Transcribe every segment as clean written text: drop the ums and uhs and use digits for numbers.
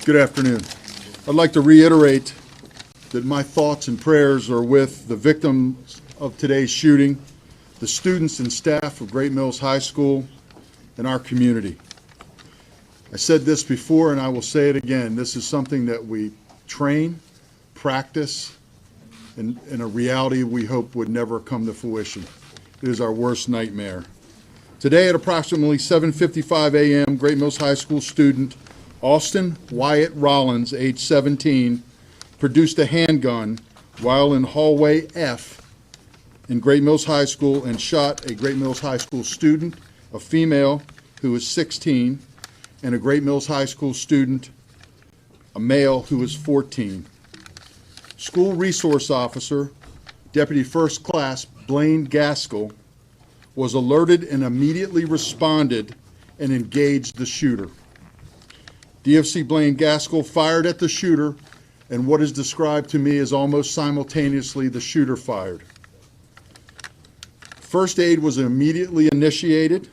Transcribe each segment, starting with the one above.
Good afternoon. I'd like to reiterate that my thoughts and prayers are with the victims of today's shooting, the students and staff of Great Mills High School, and our community. I said this before and I will say it again. This is something that we train, practice, and a reality we hope would never come to fruition. It is our worst nightmare. Today at approximately 7:55 a.m., Great Mills High School student Austin Wyatt Rollins, age 17, produced a handgun while in hallway F in Great Mills High School and shot a Great Mills High School student, a female who was 16, and a Great Mills High School student, a male who was 14. School resource officer, Deputy First Class Blaine Gaskell, was alerted and immediately responded and engaged the shooter. DFC Blaine Gaskell fired at the shooter, and what is described to me as almost simultaneously the shooter fired. First aid was immediately initiated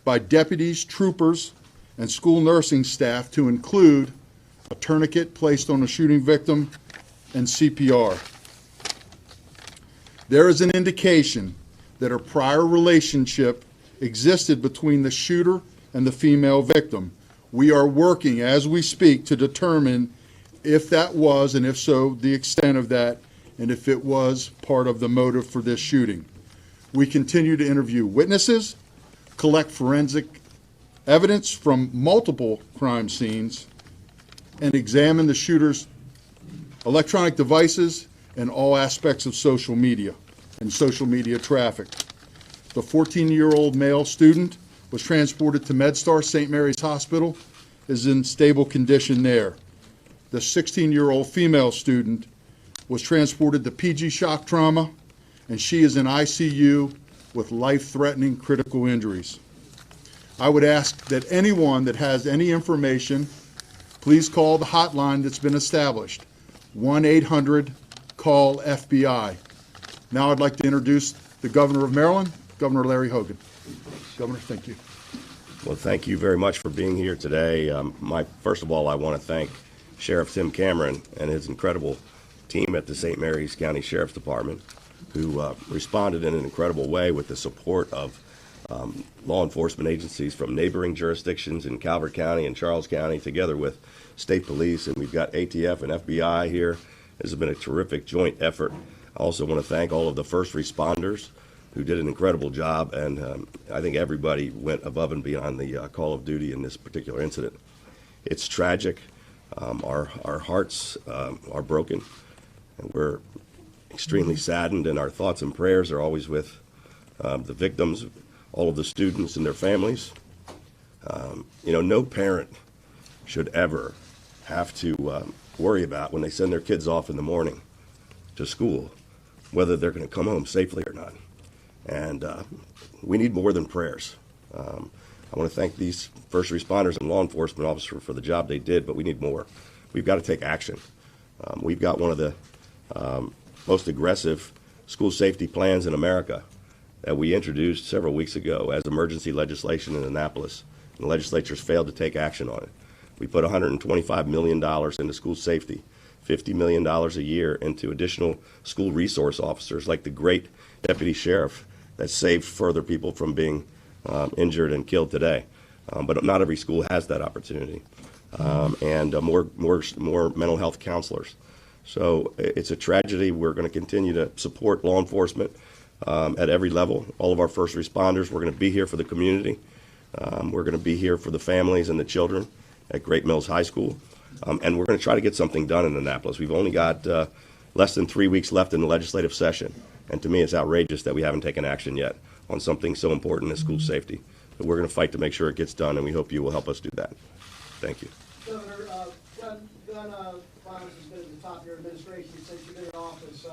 by deputies, troopers, and school nursing staff to include a tourniquet placed on the shooting victim and CPR. There is an indication that a prior relationship existed between the shooter and the female victim. We are working as we speak to determine if that was, and if so, the extent of that, and if it was part of the motive for this shooting. We continue to interview witnesses, collect forensic evidence from multiple crime scenes, and examine the shooter's electronic devices and all aspects of social media and social media traffic. The 14-year-old male student was transported to MedStar St. Mary's Hospital, is in stable condition there. The 16-year-old female student was transported to PG Shock Trauma, and she is in ICU with life-threatening critical injuries. I would ask that anyone that has any information, please call the hotline that's been established, 1-800-CALL-FBI. Now I'd like to introduce the Governor of Maryland, Governor Larry Hogan. Governor, thank you. Well, thank you very much for being here today. First of all, I want to thank Sheriff Tim Cameron and his incredible team at the St. Mary's County Sheriff's Department, who responded in an incredible way with the support of law enforcement agencies from neighboring jurisdictions in Calvert County and Charles County, together with state police, and we've got ATF and FBI here. This has been a terrific joint effort. I also want to thank all of the first responders who did an incredible job, and I think everybody went above and beyond the call of duty in this particular incident. It's tragic. Our hearts are broken, and we're extremely saddened, and our thoughts and prayers are always with the victims, all of the students and their families. No parent should ever have to worry about when they send their kids off in the morning to school, whether they're going to come home safely or not. And we need more than prayers. I want to thank these first responders and law enforcement officers for the job they did, but we need more. We've got to take action. We've got one of the most aggressive school safety plans in America that we introduced several weeks ago as emergency legislation in Annapolis, and the legislature's failed to take action on it. We put $125 million into school safety, $50 million a year into additional school resource officers like the great deputy sheriff that saved further people from being injured and killed today. But not every school has that opportunity. And more mental health counselors. So it's a tragedy. We're going to continue to support law enforcement at every level. All of our first responders, we're going to be here for the community. We're going to be here for the families and the children at Great Mills High School. And we're going to try to get something done in Annapolis. We've only got less than 3 weeks left in the legislative session. And to me, it's outrageous that we haven't taken action yet on something so important as school safety. But we're going to fight to make sure it gets done, and we hope you will help us do that. Thank you. Governor, gun violence has been at the top of your administration since you've been in office.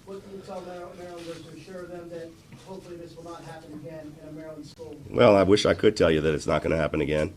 What can you tell Marylanders to assure them that hopefully this will not happen again in a Maryland school? Well, I wish I could tell you that it's not going to happen again.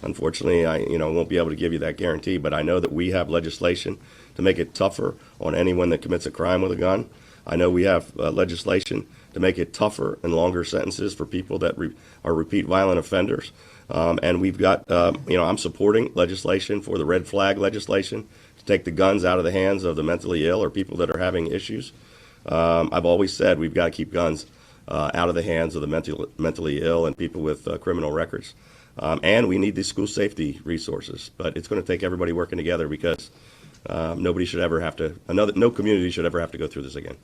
Unfortunately, I won't be able to give you that guarantee, but I know that we have legislation to make it tougher on anyone that commits a crime with a gun. I know we have legislation to make it tougher and longer sentences for people that are repeat violent offenders. And we've got, I'm supporting legislation for the red flag legislation to take the guns out of the hands of the mentally ill or people that are having issues. I've always said we've got to keep guns out of the hands of the mentally ill and people with criminal records. And we need these school safety resources. But it's going to take everybody working together because nobody should ever have to, no community should ever have to go through this again.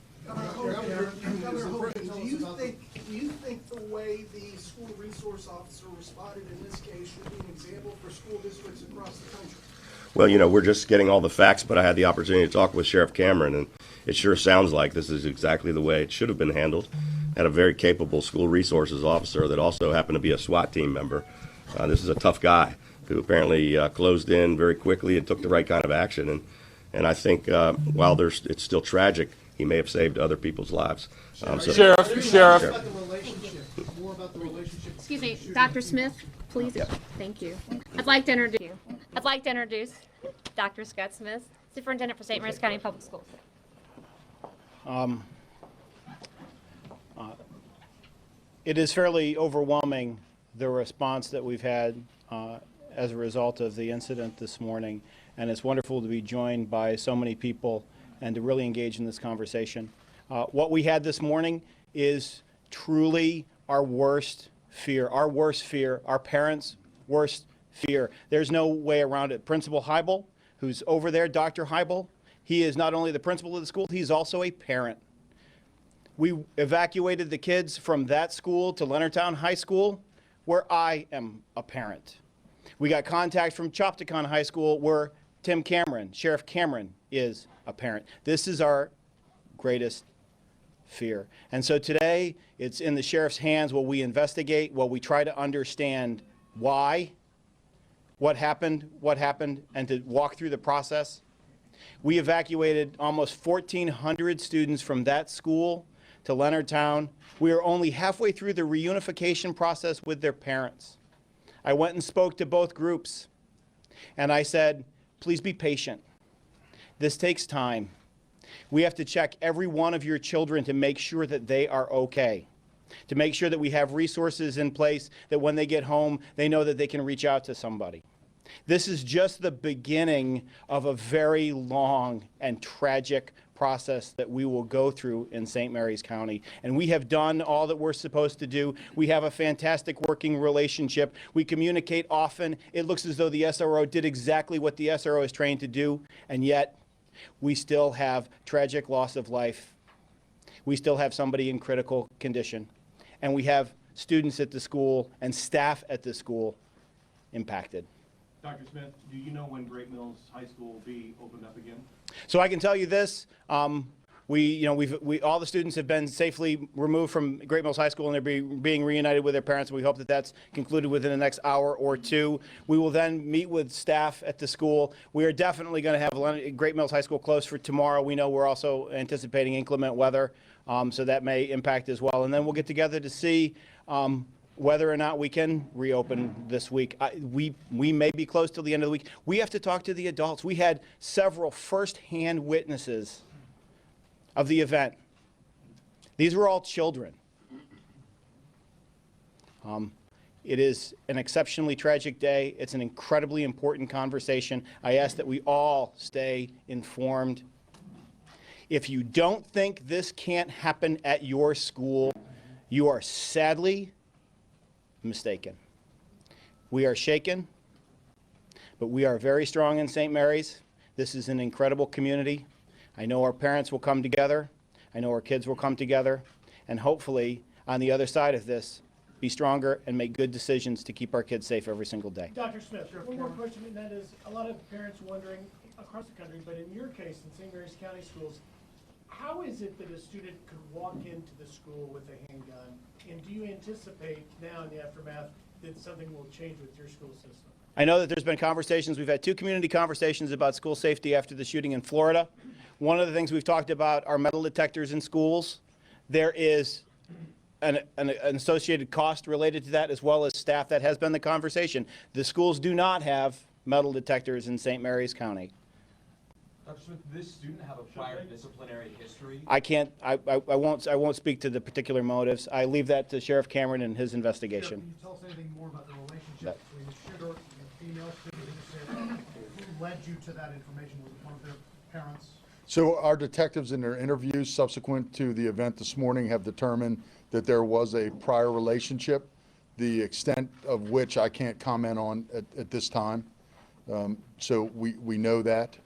Do you think the way the school resource officer responded in this case should be an example for school districts across the country? Well, we're just getting all the facts, but I had the opportunity to talk with Sheriff Cameron, and it sure sounds like this is exactly the way it should have been handled. Had a very capable school resources officer that also happened to be a SWAT team member. This is a tough guy who apparently closed in very quickly and took the right kind of action. And I think while it's still tragic, he may have saved other people's lives. Sheriff. More about the relationship. Excuse me, Dr. Smith, please. Thank you. I'd like to introduce Dr. Scott Smith, Superintendent for St. Mary's County Public Schools. It is fairly overwhelming, the response that we've had as a result of the incident this morning, and it's wonderful to be joined by so many people and to really engage in this conversation. What we had this morning is truly our worst fear, our parents' worst fear. There's no way around it. Principal Heibel, who's over there, Dr. Heibel, he is not only the principal of the school, he's also a parent. We evacuated the kids from that school to Leonardtown High School, where I am a parent. We got contact from Chopticon High School, where Sheriff Cameron is a parent. This is our greatest fear. And so today, it's in the sheriff's hands while we investigate, while we try to understand why, what happened, and to walk through the process. We evacuated almost 1,400 students from that school to Leonardtown. We are only halfway through the reunification process with their parents. I went and spoke to both groups, and I said, please be patient. This takes time. We have to check every one of your children to make sure that they are okay, to make sure that we have resources in place that when they get home, they know that they can reach out to somebody. This is just the beginning of a very long and tragic process that we will go through in St. Mary's County. And we have done all that we're supposed to do. We have a fantastic working relationship. We communicate often. It looks as though the SRO did exactly what the SRO is trained to do, and yet we still have tragic loss of life. We still have somebody in critical condition. And we have students at the school and staff at the school impacted. Dr. Smith, do you know when Great Mills High School will be opened up again? So I can tell you this, all the students have been safely removed from Great Mills High School, and they're being reunited with their parents. We hope that that's concluded within the next hour or two. We will then meet with staff at the school. We are definitely going to have Great Mills High School closed for tomorrow. We know we're also anticipating inclement weather, so that may impact as well. And then we'll get together to see whether or not we can reopen this week. We may be close till the end of the week. We have to talk to the adults. We had several first-hand witnesses of the event. These were all children. It is an exceptionally tragic day. It's an incredibly important conversation. I ask that we all stay informed. If you don't think this can't happen at your school, you are sadly mistaken. We are shaken, but we are very strong in St. Mary's. This is an incredible community. I know our parents will come together. I know our kids will come together. And hopefully, on the other side of this, be stronger and make good decisions to keep our kids safe every single day. Dr. Smith, one more question, and that is, a lot of parents wondering across the country, but in your case, in St. Mary's County Schools, how is it that a student could walk into the school with a handgun? And do you anticipate now in the aftermath that something will change with your school system? I know that there's been conversations. We've had 2 community conversations about school safety after the shooting in Florida. One of the things we've talked about are metal detectors in schools. There is an associated cost related to that, as well as staff. That has been the conversation. The schools do not have metal detectors in St. Mary's County. Dr. Smith, did this student have a prior disciplinary history? I won't speak to the particular motives. I leave that to Sheriff Cameron and his Sheriff, investigation. can you tell us anything more about the relationship between the shooter and the female student? Who led you to that information? Was it one of their parents? So our detectives in their interviews subsequent to the event this morning have determined that there was a prior relationship, the extent of which I can't comment on at this time. So we know that.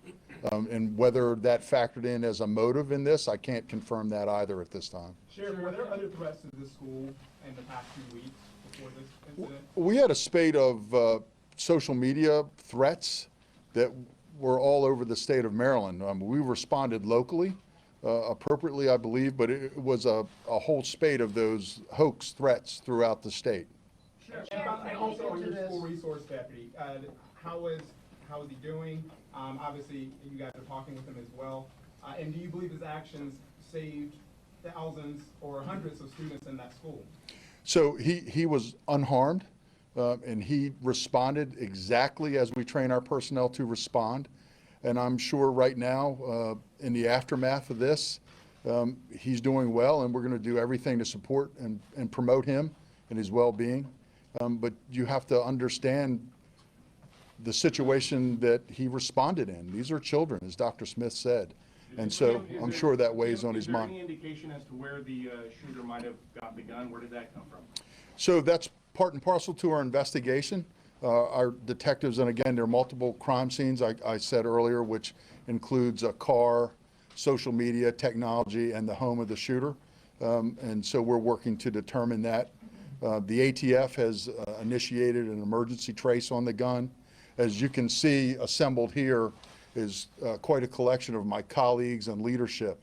And whether that factored in as a motive in this, I can't confirm that either at this time. Sheriff, were there other threats to the school in the past few weeks before this incident? We had a spate of social media threats that were all over the state of Maryland. We responded locally, appropriately, I believe, but it was a whole spate of those hoax threats throughout the state. Sheriff, and also on your school resource deputy, how is he doing? Obviously, you guys are talking with him as well. And do you believe his actions saved thousands or hundreds of students in that school? So he was unharmed, and he responded exactly as we train our personnel to respond. And I'm sure right now, in the aftermath of this, he's doing well, and we're going to do everything to support and promote him and his well-being. But you have to understand the situation that he responded in. These are children, as Dr. Smith said. And so I'm sure that weighs on his mind. Is there any indication as to where the shooter might have gotten the gun? Where did that come from? So that's part and parcel to our investigation. Our detectives, and again, there are multiple crime scenes, I said earlier, which includes a car, social media, technology, and the home of the shooter. And so we're working to determine that. The ATF has initiated an emergency trace on the gun. As you can see, assembled here is quite a collection of my colleagues and leadership.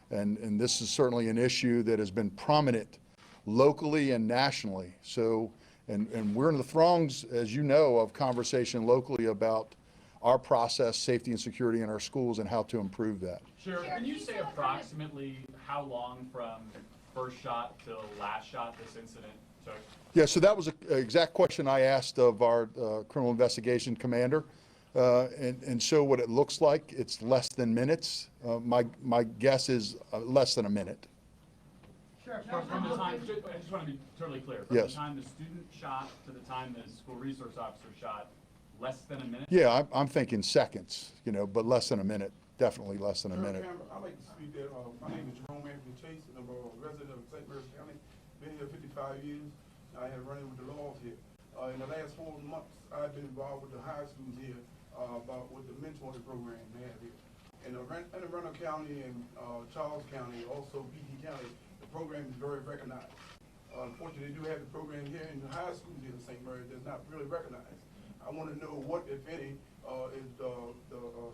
And this is certainly an issue that has been prominent locally and nationally. So, and we're in the throngs, as you know, of conversation locally about our process, safety and security in our schools and how to improve that. Sheriff, can you say approximately how long from first shot till last shot this incident took? Yeah, so that was an exact question I asked of our criminal investigation commander. And so what it looks like, it's less than minutes. My guess is less than a minute. From the time, I just want to be totally clear. From Yes. the time the student shot to the time the school resource officer shot, less than a minute? Yeah, I'm thinking seconds, but less than a minute, definitely less than a minute. I'd like to speak there. My name is Jerome Anthony Chase, and I'm a resident of St. Mary's County. Been here 55 years. I have running with the laws here. In the last 4 months, I've been involved with the high schools here with the mentoring program they have here. In Arundel County and Charles County, also BT County, the program is very recognized. Unfortunately, they do have the program here in the high schools here in St. Mary's that's not really recognized. I want to know what, if any, is the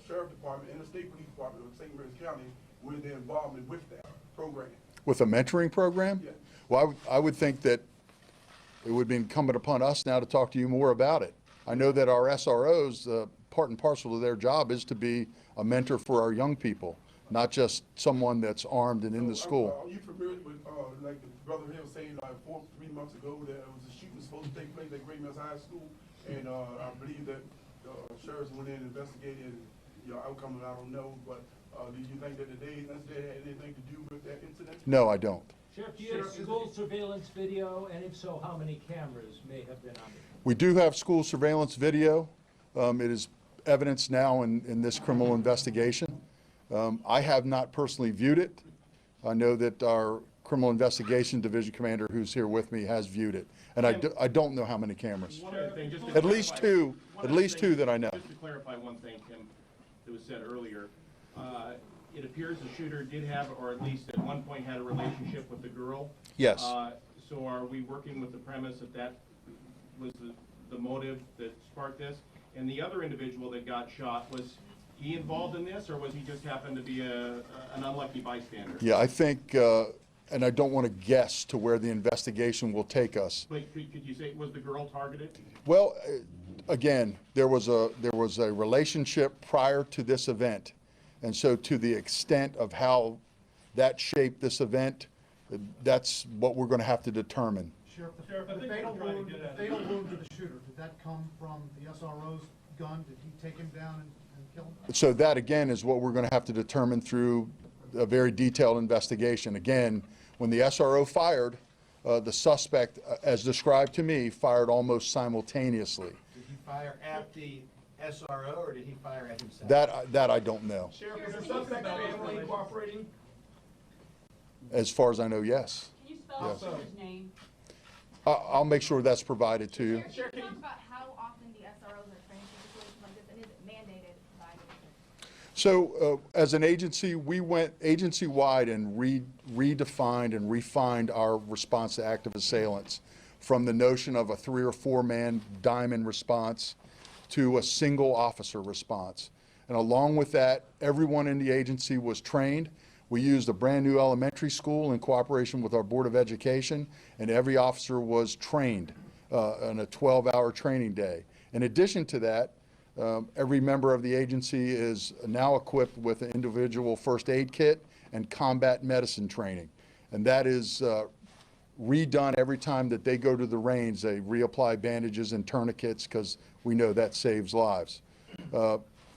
Sheriff Department and the State Police Department of St. Mary's County, with their involvement with that program. With a mentoring program? Yes. Well, I would think that it would be incumbent upon us now to talk to you more about it. I know that our SROs, part and parcel of their job is to be a mentor for our young people, not just someone that's armed and in the school. Are you familiar with, like the brother here was saying, 3 months ago, there was a shooting supposed to take place at Great Mills High School, and I believe that sheriffs went in and investigated, and your outcome, I don't know, but do you think that the day incident had anything to do with that incident? No, I don't. Sheriff, do you have school surveillance video, and if so, how many cameras may have been on it? We do have school surveillance video. It is evidence now in this criminal investigation. I have not personally viewed it. I know that our criminal investigation division commander, who's here with me, has viewed it. And I don't know how many cameras. One other thing, just to At least clarify- two, one at other least thing, two that I know. Just to clarify one thing, Tim, that was said earlier, it appears the shooter did have, or at least at one point had a relationship with the girl. Yes. So are we working with the premise that that was the motive that sparked this? And the other individual that got shot, was he involved in this, or was he just happened to be an unlucky bystander? Yeah, I think, and I don't want to guess to where the investigation will take us. But could you say, was the girl targeted? Well, again, there was a relationship prior to this event. And so to the extent of how that shaped this event, that's what we're going to have to determine. Sheriff, the fatal wound to the shooter, did that come from the SRO's gun? Did he take him down and kill him? So that, again, is what we're going to have to determine through a very detailed investigation. Again, when the SRO fired, the suspect, as described to me, fired almost simultaneously. Did he fire at the SRO or did he fire at himself? That I don't know. Sheriff, is the suspect family cooperating? As far as I know, yes. Can you spell Yes. his name? I'll make sure that's provided to you. Can you talk about how often the SROs are trained for situations like this, and is it mandated by the district? So as an agency, we went agency-wide and redefined and refined our response to active assailants from the notion of a 3 or 4 man diamond response to a single officer response. And along with that, everyone in the agency was trained. We used a brand new elementary school in cooperation with our Board of Education, and every officer was trained on a 12-hour training day. In addition to that, every member of the agency is now equipped with an individual first aid kit and combat medicine training. And that is redone every time that they go to the range. They reapply bandages and tourniquets because we know that saves lives.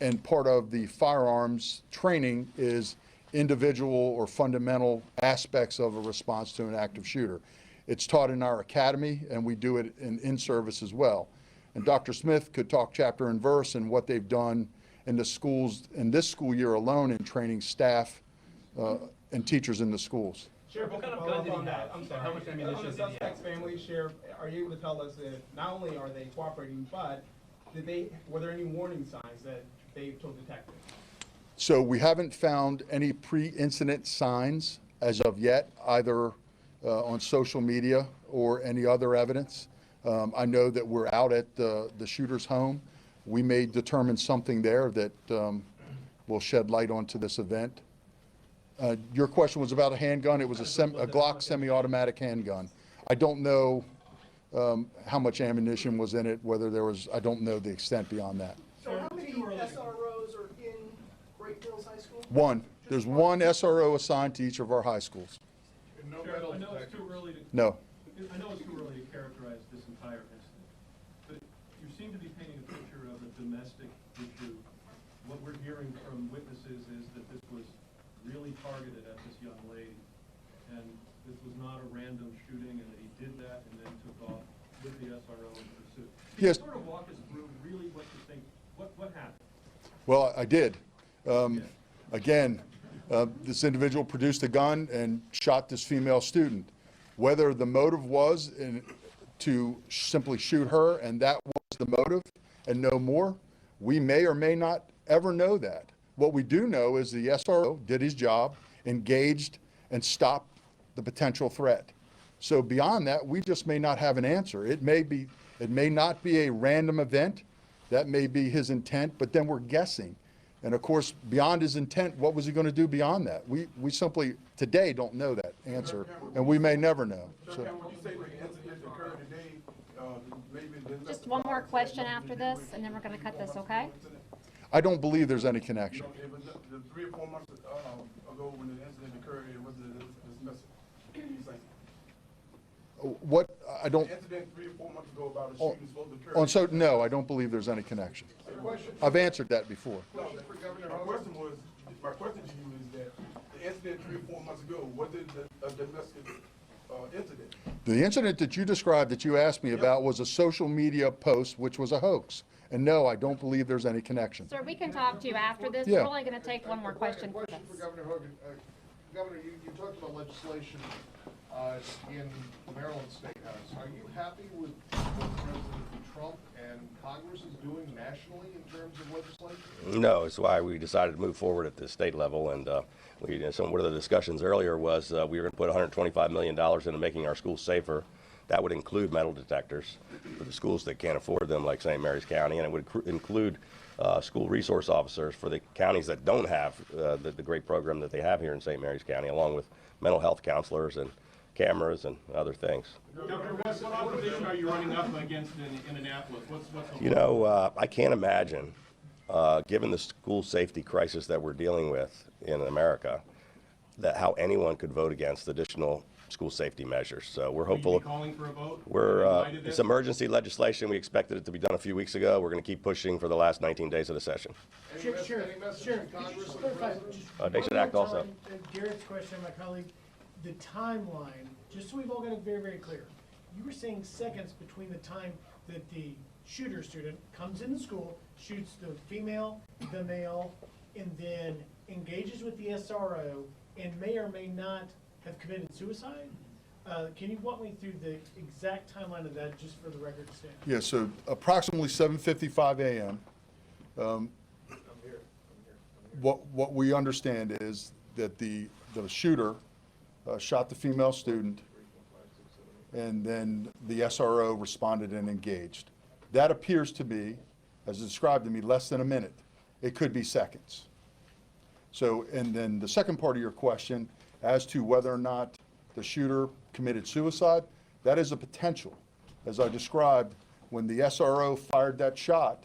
And part of the firearms training is individual or fundamental aspects of a response to an active shooter. It's taught in our academy, and we do it in service as well. And Dr. Smith could talk chapter and verse and what they've done in the schools in this school year alone in training staff and teachers in the schools. Sheriff, what kind of gun did he have? I'm sorry. How much ammunition did he have? The suspect's family, Sheriff, are you able to tell us if not only are they cooperating, but were there any warning signs that they told detectives? So we haven't found any pre-incident signs as of yet, either on social media or any other evidence. I know that we're out at the shooter's home. We may determine something there that will shed light onto this event. Your question was about a handgun. It was a Glock semi-automatic handgun. I don't know how much ammunition was in it, whether there was, I don't know the extent beyond that. So how many SROs are in Great Mills High School? One. There's one SRO assigned to each of our high schools. Sheriff, I know it's too early to. No. I know it's too early to characterize this entire incident, but you seem to be painting a picture of a domestic issue. What we're hearing from witnesses is that this was really targeted at this young lady, and this was not a random shooting, and that he did that and then took off with the SRO in pursuit. Can Yes. you sort of walk us through really what you think, what happened? Well, I did. Again, this individual produced a gun and shot this female student. Whether the motive was to simply shoot her and that was the motive and no more, we may or may not ever know that. What we do know is the SRO did his job, engaged, and stopped the potential threat. So beyond that, we just may not have an answer. It may not be a random event. That may be his intent, but then we're guessing. And of course, beyond his intent, what was he going to do beyond that? We simply today don't know that answer, and we may never know. So. When you say the incident occurred today, maybe Just one more question after this, and then we're going to cut this, okay? I don't believe there's any connection. It was the 3 or 4 months ago when the incident occurred, it was dismissed. What I don't. The incident 3 or 4 months ago about a shooting supposed to occur. So no, I don't believe there's any connection. I've answered that before. No, my question to you is that the incident 3 or 4 months ago, was it a domestic incident? The incident that you described, that you asked me about, was a social media post, which was a hoax. And no, I don't believe there's any connection. Sir, we can talk to you after this. Yeah. We're only going to take one more question for Question for this. Governor Hogan. Governor, you talked about legislation in the Maryland State House. Are you happy with what President Trump and Congress is doing nationally in terms of legislation? No, it's why we decided to move forward at the state level. And some one of the discussions earlier was we were going to put $125 million into making our schools safer. That would include metal detectors for the schools that can't afford them, like St. Mary's County, and it would include school resource officers for the counties that don't have the great program that they have here in St. Mary's County, along with mental health counselors and cameras and other things. Governor, what opposition are you running up against in Annapolis? What's You know, I can't imagine, given the school safety crisis that we're dealing with in America, that how anyone could vote against additional school safety measures. So we're Will you hopeful. be calling for a vote? We're, Invited it's this? emergency legislation. We expected it to be done a few weeks ago. We're going to keep pushing for the last 19 days of the session. Any message to Could you Congress just on the clarify, president? just They one should more act also. time, Garrett's question, my colleague, the timeline, just so we've all got it very, very clear. You were saying seconds between the time that the shooter student comes in the school, shoots the female, the male, and then engages with the SRO and may or may not have committed suicide? Can you walk me through the exact timeline of that, just for the record to stand? Yeah, so approximately 7:55 a.m. What we understand is that the shooter shot the female student, and then the SRO responded and engaged. That appears to be, as described to me, less than a minute. It could be seconds. So, and then the second part of your question, as to whether or not the shooter committed suicide, that is a potential. As I described, when the SRO fired that shot,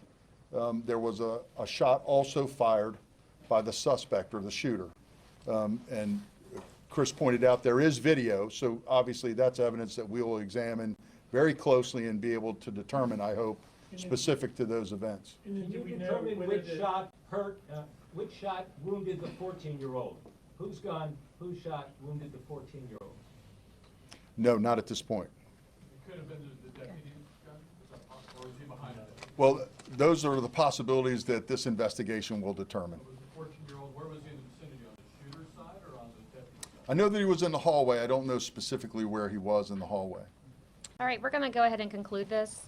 there was a shot also fired by the suspect or the shooter. And Chris pointed out there is video, so obviously that's evidence that we will examine very closely and be able to determine, I hope, specific to those events. And then Can do you we know determine whether which the- shot hurt, which shot wounded the 14-year-old? Whose gun, whose shot wounded the 14-year-old? No, not at this point. It could have been the deputy's gun, is that possible, or is he behind it? Well, those are the possibilities that this investigation will determine. Was the 14-year-old, where was he in the vicinity, on the shooter's side or on the deputy's side? I know that he was in the hallway. I don't know specifically where he was in the hallway. All right, we're going to go ahead and conclude this.